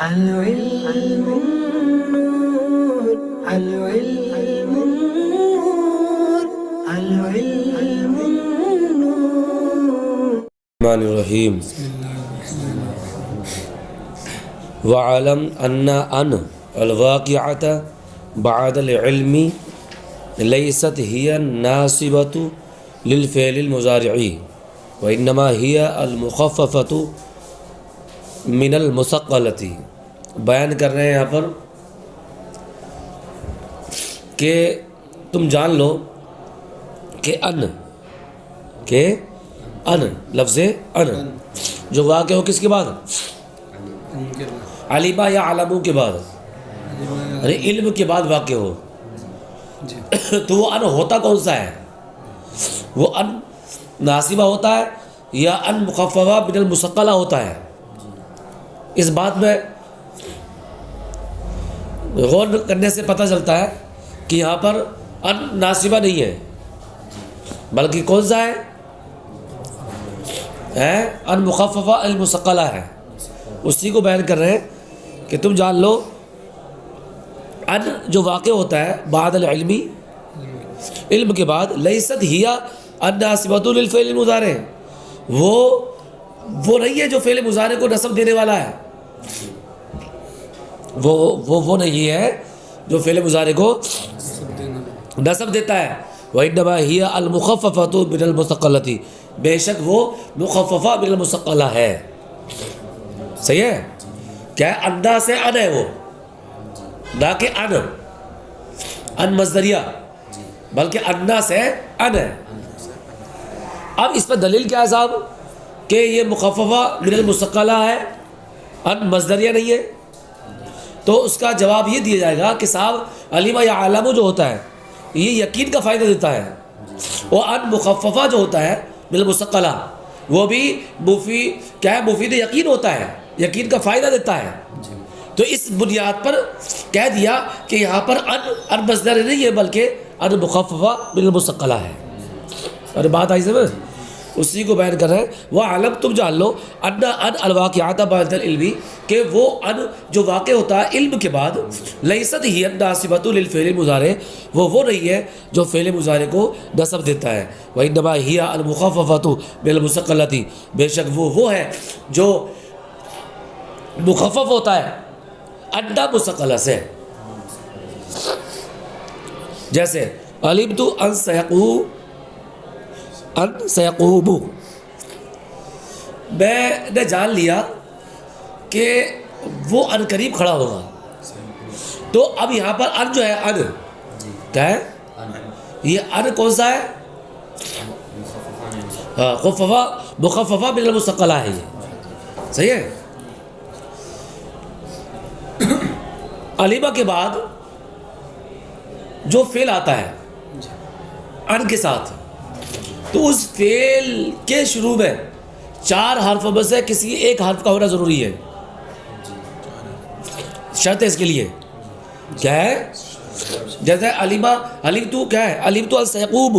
العلم نور العلم نور العلم نور الرحمن الرحیم وعلم ان الواقعة بعد العلم لیست ہی ناصبۃ للفعل المضارع وانما ہی المخففۃ من المثقلۃ۔ بیان کر رہے ہیں یہاں پر کہ تم جان لو کہ ان لفظ ان جو واقع ہو کس کے بعد، علمہ یا علموں کے بعد، یعنی علم کے بعد واقع ہو، تو وہ ان ہوتا کون سا ہے؟ وہ ان ناصبہ ہوتا ہے یا ان مخففہ من المثقلہ ہوتا ہے؟ اس بات میں غور کرنے سے پتہ چلتا ہے کہ یہاں پر ان ناصبہ نہیں ہے، بلکہ کون سا ہے؟ ان مخففہ المثقلہ ہے۔ اسی کو بیان کر رہے ہیں کہ تم جان لو ان جو واقع ہوتا ہے بعد العلمی، علم کے بعد، لیست ہی الناصبۃ للفعل المضارع، وہ نہیں ہے جو فعل مضارع کو نصب دینے والا ہے، وہ نہیں ہے جو فعل مضارع کو نصب دیتا ہے۔ وانما ہی المخففۃ من المثقلۃ، بے شک وہ مخففہ من المثقلہ ہے۔ صحیح ہے؟ کیا ہے؟ اندھا سے ان ہے وہ، نہ کہ ان مصدریہ، بلکہ انا سے ان ہے۔ اب اس پر دلیل کیا ہے صاحب کہ یہ مخففہ من المثقلہ ہے، ان مصدریہ نہیں ہے؟ تو اس کا جواب یہ دیا جائے گا کہ صاحب علمہ یا علم جو ہوتا ہے یہ یقین کا فائدہ دیتا ہے، اور ان مخففہ جو ہوتا ہے من المثقلہ وہ بھی مفید یقین ہوتا ہے، یقین کا فائدہ دیتا ہے۔ تو اس بنیاد پر کہہ دیا کہ یہاں پر ان مصدر نہیں ہے بلکہ ان مخففہ من المثقلہ ہے۔ اور بات آئی سمجھ؟ اسی کو بیان کر رہے ہیں وہ علم تم جان لو ان الواقعات بعد العلم، کہ وہ ان جو واقع ہوتا ہے علم کے بعد، لیست ہی الناصبۃ للفعل المضارع، وہ نہیں ہے جو فعل مضارع کو نصب دیتا ہے۔ وانما ہی المخففۃ من المثقلۃ، بے شک وہ ہے جو مخفف ہوتا ہے اندھا مثقلہ سے۔ جیسے علمت ان سیقوم، میں نے جان لیا کہ وہ ان قریب کھڑا ہوگا۔ تو اب یہاں پر ان جو ہے، ان کیا ہے؟ یہ ان کون سا ہے؟ مخففہ من المثقلہ ہے یہ، صحیح ہے؟ علمہ کے بعد جو فعل آتا ہے ان کے ساتھ، تو اس فعل کے شروع میں 4 حرفوں میں سے کسی ایک حرف کا ہونا ضروری ہے، شرط ہے اس کے لیے، کیا ہے؟ جیسے علمت کیا ہے؟ علمت ان سیقوم،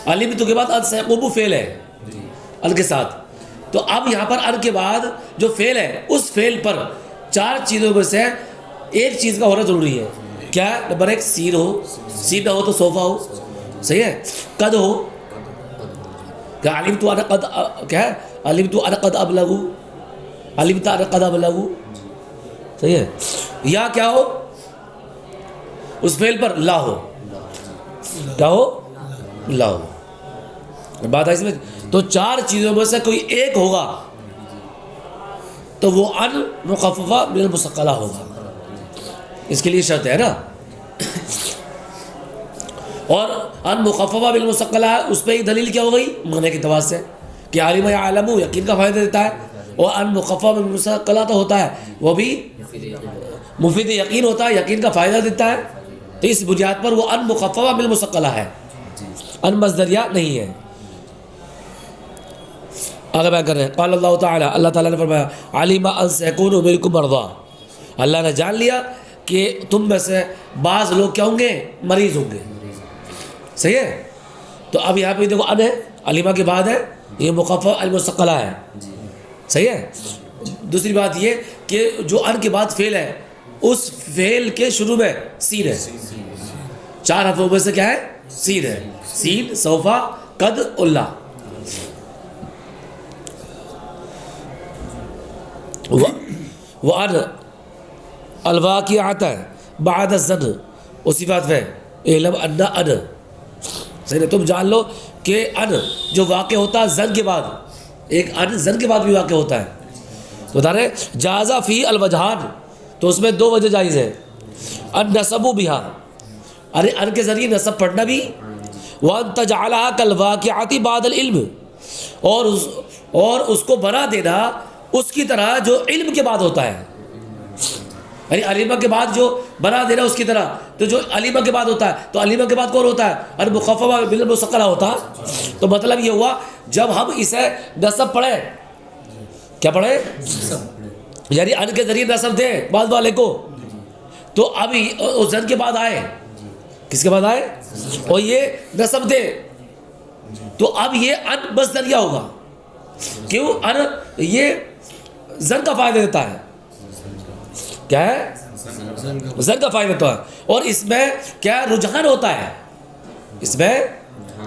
علمت کے بعد ان سیقوم فعل ہے ان کے ساتھ، تو اب یہاں پر ان کے بعد جو فعل ہے اس فعل پر 4 چیزوں میں سے ایک چیز کا ہونا ضروری ہے۔ کیا؟ نمبر 1 سین ہو، سین نہ ہو تو صوفہ ہو، صحیح ہے؟ قد ہو، کیا علمت انا قد، کیا ہے؟ علمت انا قد ابلغو، علمت انا قد ابلغو، صحیح ہے؟ یا کیا ہو؟ اس فعل پر لا ہو، کیا ہو؟ لا ہو۔ بات ہے اس میں، تو 4 چیزوں میں سے کوئی ایک ہوگا تو وہ ان مخففہ من المثقلہ ہوگا، اس کے لیے شرط ہے نا۔ اور ان مخففہ من المثقلہ ہے، اس پہ ہی دلیل کیا ہو گئی؟ معنی کے اعتبار سے کہ علمہ یا علم یقین کا فائدہ دیتا ہے، اور ان مخففہ من المثقلہ تو ہوتا ہے وہ بھی مفید یقین ہوتا ہے، یقین کا فائدہ دیتا ہے۔ تو اس بنیاد پر وہ ان مخففہ من المثقلہ ہے، ان مصدریہ نہیں ہے۔ آگے بیان کر رہے ہیں، قال اللہ تعالیٰ، اللہ تعالیٰ نے فرمایا، علم ان سیکون منکم مرضی، اللہ نے جان لیا کہ تم میں سے بعض لوگ کیا ہوں گے؟ مریض ہوں گے، صحیح ہے؟ تو اب یہاں پہ دیکھو ان ہے، علمہ کے بعد ہے، یہ مخفف المثقلہ ہے، صحیح ہے؟ دوسری بات یہ کہ جو ان کے بعد فعل ہے اس فعل کے شروع میں سین ہے. 4 حرفوں میں سے کیا ہے؟ سین ہے. سین، سوفا، قد، اللہ. وَأَنْ الْوَاقِعَةَ بَعْدَ الزَّنْ اسی بات میں اعلم ان ان صحیح ہے. تم جان لو کہ ان جو واقع ہوتا ہے زن کے بعد، ایک ان زن کے بعد بھی واقع ہوتا ہے. تو بتا رہے جازا فی الوجہان، تو اس میں 2 وجہ جائز ہے. ان نصب بہا، ارے ان کے ذریعے نصب پڑھنا بھی، وان تجعلها کالواقعات بعد العلم، اور اس کو بنا دینا اس کی طرح جو علم کے بعد ہوتا ہے. یعنی علیمہ کے بعد جو بنا دینا اس کی طرح، تو جو علیمہ کے بعد ہوتا ہے تو علیمہ کے بعد کون ہوتا ہے؟ المخففہ بالمثقلہ ہوتا. تو مطلب یہ ہوا جب ہم اسے نصب پڑھیں، کیا پڑھیں؟ یعنی ان کے ذریعے نصب دیں بعد والے کو، تو اب اس زن کے بعد آئے، کس کے بعد آئے؟ اور یہ نصب دے، تو اب یہ ان مصدریہ ہوگا. کیوں؟ ان یہ زن کا فائدہ دیتا ہے. کیا ہے؟ زن کا فائدہ دیتا ہے. اور اس میں کیا رجحان ہوتا ہے، اس میں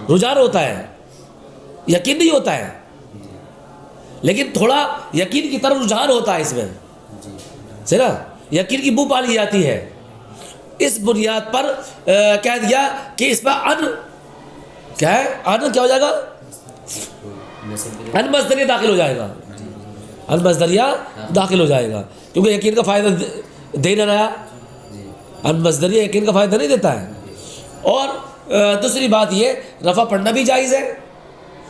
رجحان ہوتا ہے، یقین نہیں ہوتا ہے، لیکن تھوڑا یقین کی طرف رجحان ہوتا ہے اس میں. صحیح نا؟ یقین کی بو پالی جاتی ہے. اس بنیاد پر کہہ دیا کہ اس میں ان کیا ہے؟ ان کیا ہو جائے گا؟ ان مصدریہ داخل ہو جائے گا. ان مصدریہ داخل ہو جائے گا کیونکہ یقین کا فائدہ دے نہ رہا. ان مصدریہ یقین کا فائدہ نہیں دیتا ہے. اور دوسری بات یہ رفع پڑھنا بھی جائز ہے.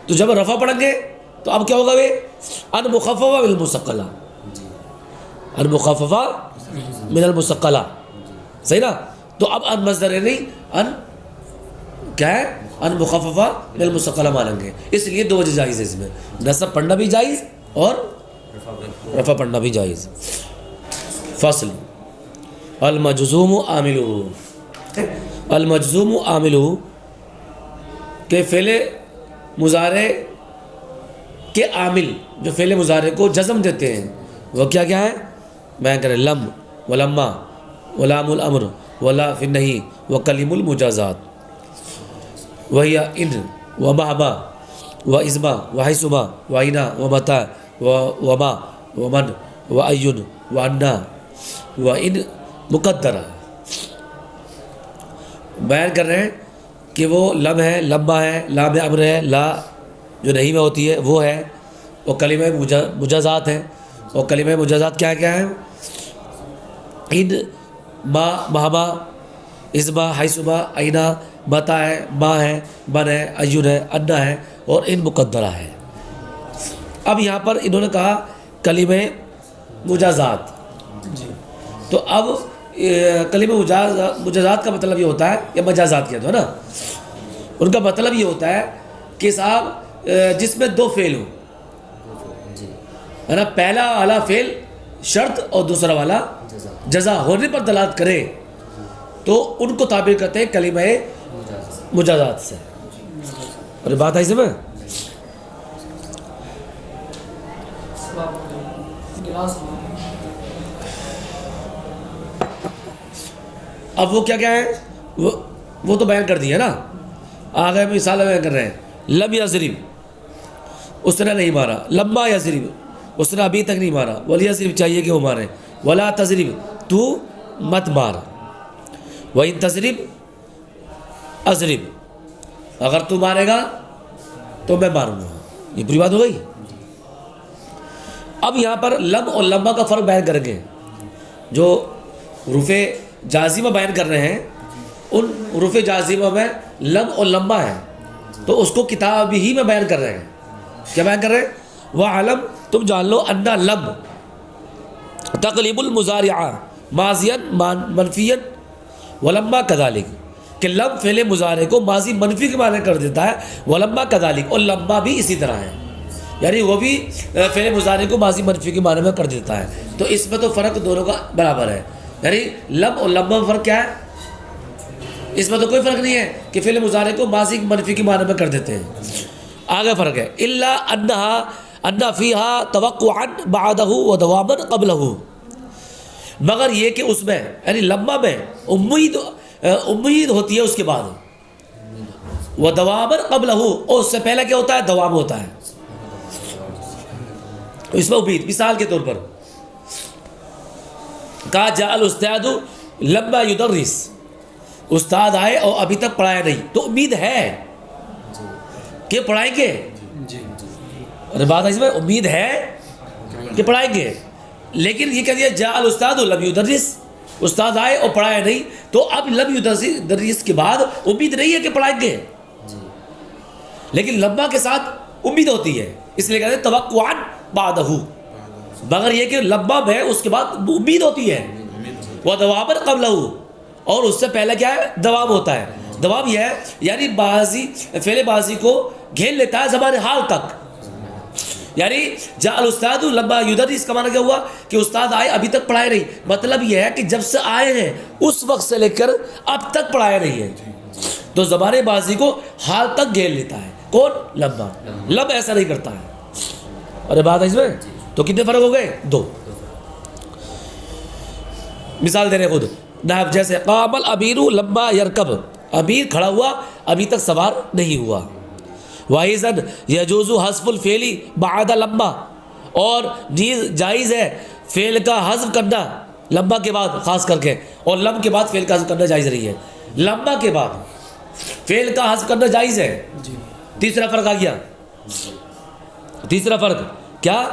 تو جب رفع پڑھیں گے تو اب کیا ہوگا؟ ان مخففہ بالمثقلہ، ان مخففہ من المثقلہ. صحیح نا؟ تو اب ان مصدر نہیں، ان کیا ہے؟ ان مخففہ من المثقلہ مانیں گے. اس لیے 2 وجہ جائز ہے اس میں، نصب پڑھنا بھی جائز اور رفع پڑھنا بھی جائز. فصل المجزوم عاملہ، المجزوم عاملہ کہ فعل مضارع کے عامل جو فعل مضارع کو جزم دیتے ہیں وہ کیا کیا ہے؟ بیان کریں. لم، ولما، ولام الامر، ولا فی النہی، وکلم المجازات، وہی ان، ومہما، وازما، وحیثما، وعینا، ومتا، وما، ومن، وعین، وانا، وان مقدرہ. بیان کر رہے ہیں کہ وہ لم ہے، لمبا ہے، لام امر ہے، لا جو نہیں میں ہوتی ہے وہ ہے، اور کلمہ مجازات ہے. اور کلمہ مجازات کیا کیا ہے؟ ان، ما، مہما، ازما، حیثما، عینا، متا ہے، ما ہے، من ہے، ایون ہے، انا ہے، اور ان مقدرہ ہے. اب یہاں پر انہوں نے کہا کلمہ مجازات. تو اب کلمہ مجازات کا مطلب یہ ہوتا ہے، یا مجازات کیا تو ہے نا، ان کا مطلب یہ ہوتا ہے کہ صاحب جس میں 2 فعل ہوں، ہے نا، پہلا والا فعل شرط اور دوسرا والا جزا ہونے پر دلالت کرے تو ان کو تعبیر کرتے ہیں کلمہ مجازات سے. اور بات آئی سمجھ؟ اب وہ کیا کیا ہے؟ وہ تو بیان کر دیا نا. آگے مثال بیان کر رہے ہیں. لم یضرب، اس نے نہیں مارا. لما یضرب، اس نے ابھی تک نہیں مارا. ولیضرب، چاہیے کہ وہ مارے. ولا تضرب، تو مت مار. وَإِن تضرب اضرب، اگر تو مارے گا تو میں ماروں گا. یہ پوری بات ہو گئی. اب یہاں پر لم اور لمبا کا فرق بیان کریں گے. جو حروف جازمہ بیان کر رہے ہیں ان حروف جازمہ میں لم اور لمبا ہے، تو اس کو کتاب ہی میں بیان کر رہے ہیں. کیا بیان کر رہے ہیں؟ وَعَلَمْ، تم جان لو، اَنَّ لم تقلب المضارع ماضیا منفیا ولما کذالک، کہ لم فعل مضارع کو ماضی منفی کے معنی کر دیتا ہے. ولما کذالک، اور لما بھی اسی طرح ہے، یعنی وہ بھی فعل مضارع کو ماضی منفی کے معنی میں کر دیتا ہے. تو اس میں تو فرق دونوں کا برابر ہے. یعنی لم اور لما میں فرق کیا ہے؟ اس میں تو کوئی فرق نہیں ہے کہ فعل مضارع کو ماضی منفی کے معنی میں کر دیتے ہیں. آگے فرق ہے. الا انہا ان فیہا توقعا بعدہ و دواما قبلہ، مگر یہ کہ اس میں یعنی لمبا میں امید ہوتی ہے اس کے بعد، وہ دواما قبلہ، اور اس سے پہلے کیا ہوتا ہے؟ دوام ہوتا ہے. اس میں امید، مثال کے طور پر کہا جاء الاستاذ لما یدرس، استاد آئے اور ابھی تک پڑھایا نہیں، تو امید ہے کہ پڑھائیں گے. اور بات ہے اس میں امید ہے کہ پڑھائیں گے، لیکن یہ کہہ دیا جاء الاستاذ لم یدرس، استاد آئے اور پڑھایا نہیں، تو اب لم یدرس کے بعد امید نہیں ہے کہ پڑھائیں گے، لیکن لمبا کے ساتھ امید ہوتی ہے، اس لیے کہتے ہیں توقعا بعدہ، مگر یہ کہ لمبا میں اس کے بعد امید ہوتی ہے، وہ دواما قبلہ، اور اس سے پہلے کیا ہے؟ دوام ہوتا ہے. دوام یہ ہے یعنی بازی فعل بازی کو گھیر لیتا ہے زمان حال تک. یعنی جاء الاستاذ لما یدرس کا معنی کیا ہوا؟ کہ استاد آئے ابھی تک پڑھائے نہیں، مطلب یہ ہے کہ جب سے آئے ہیں اس وقت سے لے کر اب تک پڑھایا نہیں ہے، تو زمان بازی کو حال تک گھیر لیتا ہے. کون؟ لمبا. لمب ایسا نہیں کرتا ہے. اور بات ہے اس میں تو کتنے فرق ہو گئے؟ 2. مثال دے رہے خود، نحو جیسے قام الامیر لما یرکب، امیر کھڑا ہوا ابھی تک سوار نہیں ہوا. وَإِذًا يَجُوزُ حذف الفعل بعد لما، اور نیز جائز ہے فعل کا حذف کرنا لمبا کے بعد، خاص کر کے، اور لم کے بعد فعل کا حذف کرنا جائز نہیں ہے. لمبا کے بعد فعل کا حذف کرنا جائز ہے. تیسرا فرق آ گیا. تیسرا فرق کیا ہے؟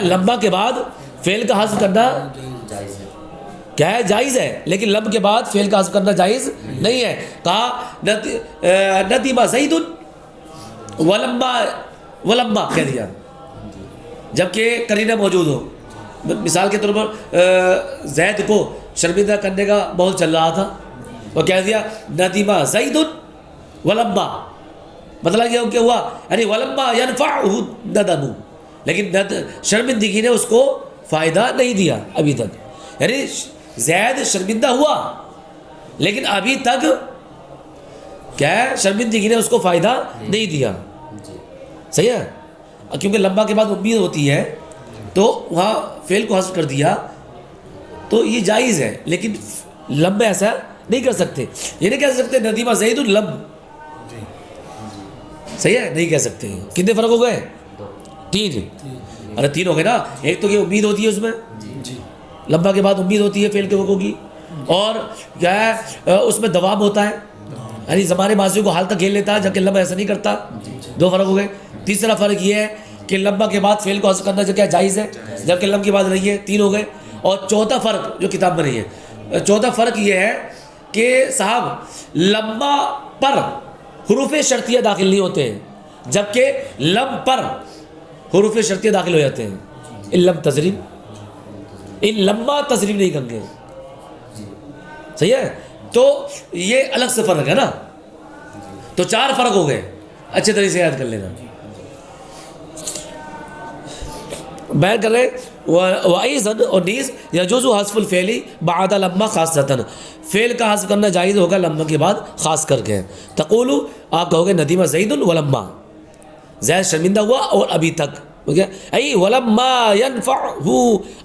لمبا کے بعد فعل کا حذف کرنا کیا ہے؟ جائز ہے، لیکن لم کے بعد فعل کا حذف کرنا جائز نہیں ہے. کہا ندیم زید ولما کہہ دیا جبکہ قرینہ موجود ہو. مثال کے طور پر زید کو شرمندہ کرنے کا ماحول چل رہا تھا، وہ کہہ دیا ندیم زید ولما، مطلب یہ کیا ہوا؟ یعنی ولما ينفعه ندم، لیکن شرمندگی نے اس کو فائدہ نہیں دیا ابھی تک. یعنی زید شرمندہ ہوا لیکن ابھی تک کیا ہے؟ شرمندگی نے اس کو فائدہ نہیں دیا. صحیح ہے، کیونکہ لمبا کے بعد امید ہوتی ہے تو وہاں فعل کو حذف کر دیا، تو یہ جائز ہے، لیکن لمبے ایسا نہیں کر سکتے. یہ نہیں کہہ سکتے ندیمہ زید لم، صحیح ہے، نہیں کہہ سکتے. کتنے فرق ہو گئے؟ 3. ارے 3 ہو گئے نا. ایک تو یہ امید ہوتی ہے اس میں، لمبا کے بعد امید ہوتی ہے فعل کے وقوع کی، اور کیا ہے اس میں دوام ہوتا ہے، یعنی زمانے ماضی کو حال تک گھیر لیتا ہے، جبکہ لمبا ایسا نہیں کرتا. 2 فرق ہو گئے. تیسرا فرق یہ ہے کہ لمبا کے بعد فعل کو حذف کرنا جو کیا جائز ہے، جبکہ لم کے بعد نہیں ہے. 3 ہو گئے. اور چوتھا فرق جو کتاب میں نہیں ہے، چوتھا فرق یہ ہے کہ صاحب لمبا پر حروف شرطیہ داخل نہیں ہوتے ہیں، جبکہ لم پر حروف شرطیہ داخل ہو جاتے ہیں. لم تضریب، ان لمبا تضریب نہیں کریں گے. صحیح ہے، تو یہ الگ سے فرق ہے نا. تو 4 فرق ہو گئے، اچھے طریقے سے یاد کر لینا. بیان کر رہے وَأَيْضًا، اور نیز يَجُوزُ حذف الفعل بعد لما خاصۃً، فعل کا حذف کرنا جائز ہوگا لمبا کے بعد خاص کر کے. تقول، آپ کہو گے ندیم زید ولما، زید شرمندہ ہوا اور ابھی تک، ای ولما ينفعه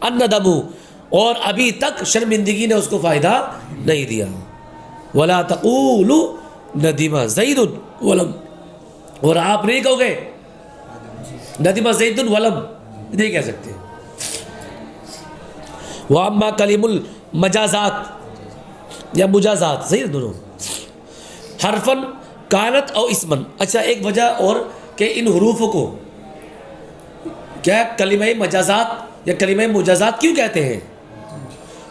الندم، اور ابھی تک شرمندگی نے اس کو فائدہ نہیں دیا. ولا تقول ندیم زید ولم، اور آپ نہیں کہو گے ندیم زید ولم، نہیں کہہ سکتے. واما کلم المجازات یا مجازات، صحیح ہے دونوں، حرفن کانت او اسمن. اچھا ایک وجہ اور کہ ان حروفوں کو کیا کلمہ مجازات یا کلمہ مجازات کیوں کہتے ہیں،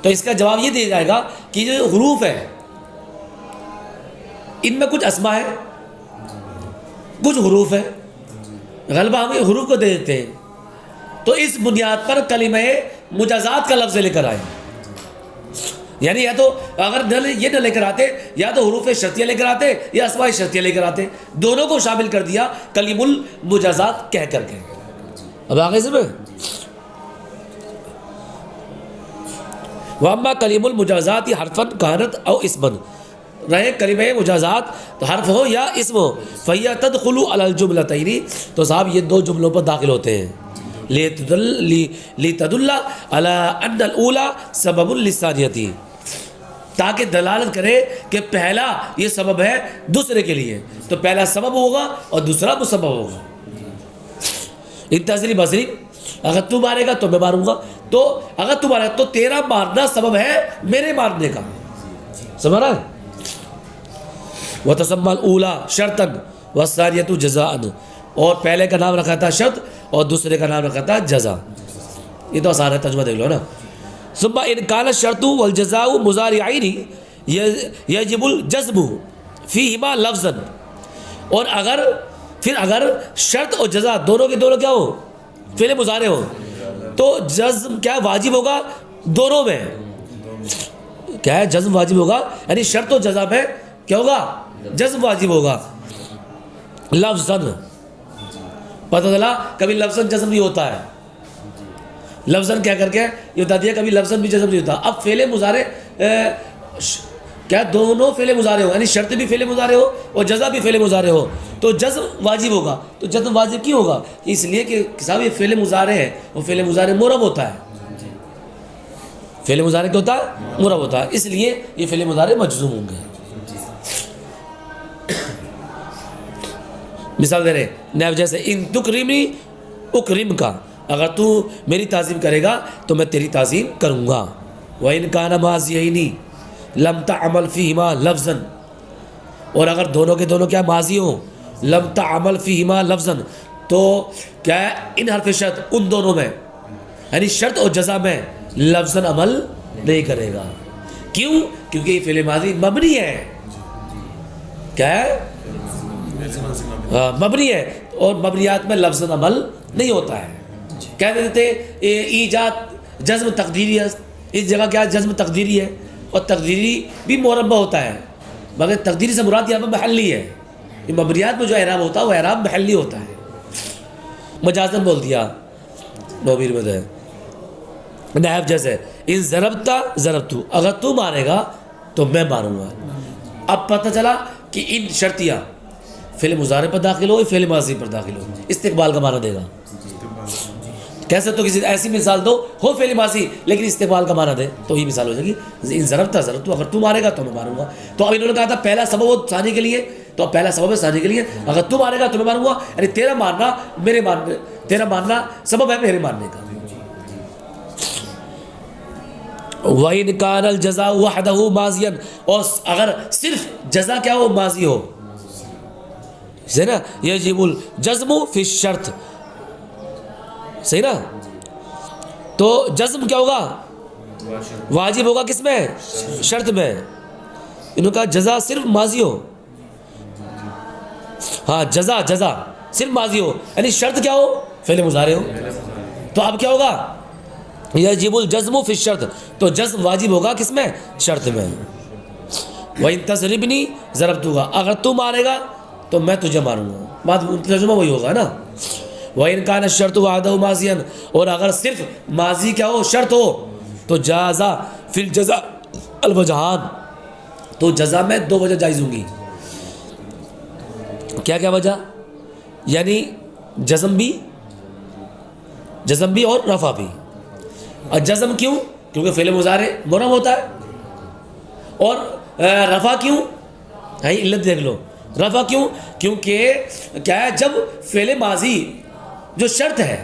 تو اس کا جواب یہ دیا جائے گا کہ جو حروف ہے ان میں کچھ اسما ہے، کچھ حروف ہے، غلبہ ہم حروف کو دے دیتے ہیں، تو اس بنیاد پر کلمہ مجازات کا لفظ لے کر آئے. یعنی یا تو اگر یہ نہ لے کر آتے، یا تو حروف شرطیہ لے کر آتے یا اسماء شرطیہ لے کر آتے، دونوں کو شامل کر دیا کلم المجازات کہہ کر کے. اب آگے سے میں وَأَمَّا كَلِمُ الْمُجَازَاتِ حَرْفًا كَانَتْ أَوْ اسْمًا، رہے کلمہ مجازات تو حرف ہو یا اسم ہو فَيَا تَدْخُلُ عَلَى الْجُمْلَتَيْنِ تو صاحب یہ دو جملوں پر داخل ہوتے ہیں لِتَدُلَّ عَلَىٰ أَنَّ الْأُولَىٰ سَبَبٌ لِلثَّانِيَةِ تاکہ دلالت کرے کہ پہلا یہ سبب ہے دوسرے کے لیے، تو پہلا سبب ہوگا اور دوسرا مسبب ہوگا. انتظری بصری اگر تو مارے گا تو میں ماروں گا، تو اگر تو مارے گا تو تیرا مارنا سبب ہے میرے مارنے کا. سمجھ رہا ہے؟ وَتَسَمَّى الْأُولَىٰ شَرْطًا وَالثَّانِيَةُ جَزَاءً اور پہلے کا نام رکھا تھا شرط اور دوسرے کا نام رکھا تھا جزا. یہ تو آسان ہے، ترجمہ دیکھ لو نا. ثم ان كان الشرط والجزاء مضارعين يجب الجزم فيهما لفظا اور اگر شرط اور جزا دونوں کے دونوں کیا ہو فعل مضارع ہو تو جزم کیا واجب ہوگا دونوں میں. کیا ہے جزم واجب ہوگا، یعنی شرط و جزا میں کیا ہوگا جزم واجب ہوگا. لفظاً پتہ چلا کبھی لفظاً جزم نہیں ہوتا ہے، لفظاً کیا کر کے یہ بتا دیا کبھی لفظاً بھی جزم نہیں ہوتا. اب فعل مضارع کیا دونوں فعل مضارع ہو، یعنی شرط بھی فعل مضارع ہو اور جزا بھی فعل مضارع ہو تو جزم واجب ہوگا. تو جزم واجب کیوں ہوگا؟ اس لیے کہ صاحب یہ فعل مضارع ہے، وہ فعل مضارع مرب ہوتا ہے. فعل مضارع کیا ہوتا ہے؟ مرب ہوتا ہے، اس لیے یہ فعل مضارع مجزوم ہوں گے. مثال دے رہے نیب جیسے ان تکرمی اکرم کا، اگر تو میری تعظیم کرے گا تو میں تیری تعظیم کروں گا. وَإِنْ كَانَ مَاضِيَيْنِ لَمْ تَعْمَلْ فِيهِمَا لَفْظًا اور اگر دونوں کے دونوں کیا ماضی ہوں لم تعمل فیہما لفظاً تو کیا ہے ان حرف شرط ان دونوں میں یعنی شرط اور جزا میں لفظاً عمل نہیں کرے گا. کیوں؟ کیونکہ یہ فعل ماضی مبنی ہے. کیا ہے؟ مبنی ہے اور مبنیات میں لفظاً عمل نہیں ہوتا ہے. کہہ دیتے ایجاد جزم تقدیری ہے، اس جگہ کیا جزم تقدیری ہے اور تقدیری بھی مربع ہوتا ہے، مگر تقدیری سے مراد یہاں پر محلی ہے. یہ مبنیات میں جو اعراب ہوتا ہے وہ اعراب محلی ہوتا ہے. مجازن بول دیا نوبیر میں ہے نائب جیسے ان ضربتا ضربتو اگر تو مارے گا تو میں ماروں گا. اب پتہ چلا کہ ان شرطیاں فعل مضارع پر داخل ہو فعل ماضی پر داخل ہو استقبال کا معنی دے گا. کیسے تو کسی ایسی مثال دو ہو فعل ماضی لیکن استقبال کا معنی دے تو یہ مثال ہو جائے گی ان ضربتا ضربتو اگر تو مارے گا تو میں ماروں گا. تو اب انہوں نے کہا تھا پہلا سبب ہو ثانی کے لیے، تو پہلا سبب ہے ثانی کے لیے اگر تو مارے گا تو میں ماروں گا، یعنی تیرا مارنا میرے مارنے، تیرا مارنا سبب ہے میرے مارنے کا. وَإِنْ كَانَ الْجَزَاءُ وَحْدَهُ مَاضِيًا اور اگر صرف جزا کیا ہو ماضی ہو صحیح نا یجب الجزم فی الشرط صحیح نا تو جزم کیا ہوگا واجب ہوگا کس میں شرط میں. انہوں نے کہا جزا صرف ماضی ہو، ہاں جزا صرف ماضی ہو یعنی شرط کیا ہو فعل مضارع ہو تو اب کیا ہوگا یجب الجزم فی الشرط تو جزم واجب ہوگا کس میں شرط میں. وَإِن تَضْرِبْنِي ضَرَبْتُكَ اگر تو مارے گا تو میں تجھے ماروں گا. بات ترجمہ وہی ہوگا نا. وَإِن كَانَ الشَّرْطُ وَعْدَهُ مَاضِيًا اور اگر صرف ماضی کیا ہو شرط ہو تو جازا فی الجزا الوجہان تو جزا میں دو وجہ جائز ہوں گی. کیا وجہ؟ یعنی جزم بھی اور رفع بھی. اور جزم کیوں؟ کیونکہ فعل مضارع مرب ہوتا ہے. اور رفع کیوں؟ علت دیکھ لو. رفع کیوں؟ کیونکہ کیا ہے جب فعل ماضی جو شرط ہے،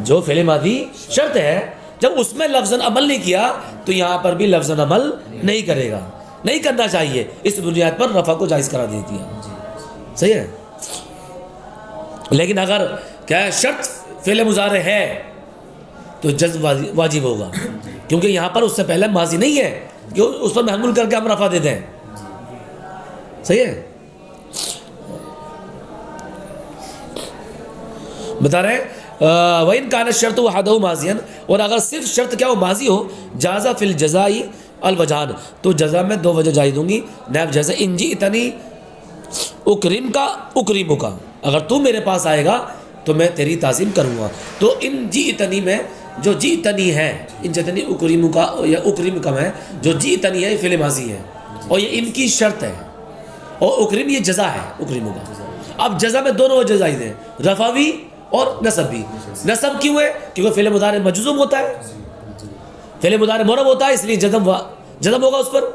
جو فعل ماضی شرط ہے جب اس میں لفظاً عمل نہیں کیا تو یہاں پر بھی لفظاً عمل نہیں کرے گا، نہیں کرنا چاہیے. اس بنیاد پر رفع کو جائز کرا دیتی ہے. صحیح ہے. لیکن اگر کیا ہے شرط فعل مضارع ہے تو جزم واجب ہوگا کیونکہ یہاں پر اس سے پہلے ماضی نہیں ہے کہ اس پر محمول کر کے ہم رفع دیتے ہیں. صحیح ہے. بتا رہے وَإِنْ كَانَ الشَّرْطُ وَحْدَهُ مَاضِيًا اور اگر صرف شرط کیا ہو ماضی ہو جازا فی الجزائی الوجہان تو جزا میں دو وجہ جائز ہوں گی. نیب جیسے ان جئتنی اکرم کا اکریم کا اگر تو میرے پاس آئے گا تو میں تیری تعظیم کروں گا. تو ان جئتنی میں جو جئتنی ہے ان جئتنی اکریم کا یا اکریم کا میں جو جئتنی ہے فعل ماضی ہے اور یہ ان کی شرط ہے، اور اکرم یہ جزا ہے اکرم ہوگا. اب جزا میں دونوں جزائز ہیں، رفع بھی اور نصب بھی. نصب کیوں ہے؟ کیونکہ فعل مضارع مجزوم ہوتا ہے، فعل مضارع معرب ہوتا ہے، اس لیے جزم ہوگا اس پر.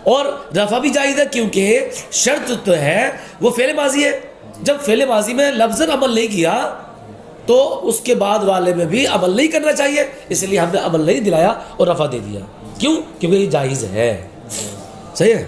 اور رفع بھی جائز ہے کیونکہ شرط تو ہے وہ فعل ماضی ہے. جب فعل ماضی میں لفظاً عمل نہیں کیا تو اس کے بعد والے میں بھی عمل نہیں کرنا چاہیے، اس لیے ہم نے عمل نہیں دلایا اور رفع دے دیا. کیوں؟ کیونکہ یہ جائز ہے. صحیح ہے.